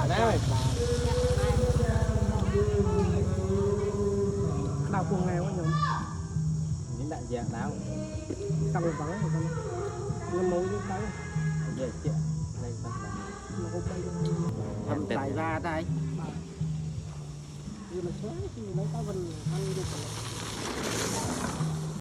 đấy đào cuồng nghèo quá nhỉ những đại dạng nào cầm vắng rồi con nó mối đi tới về chuyện đây phần là nó không bay thầm tay ra đây nhưng mà sớm thì lấy cá vần ăn được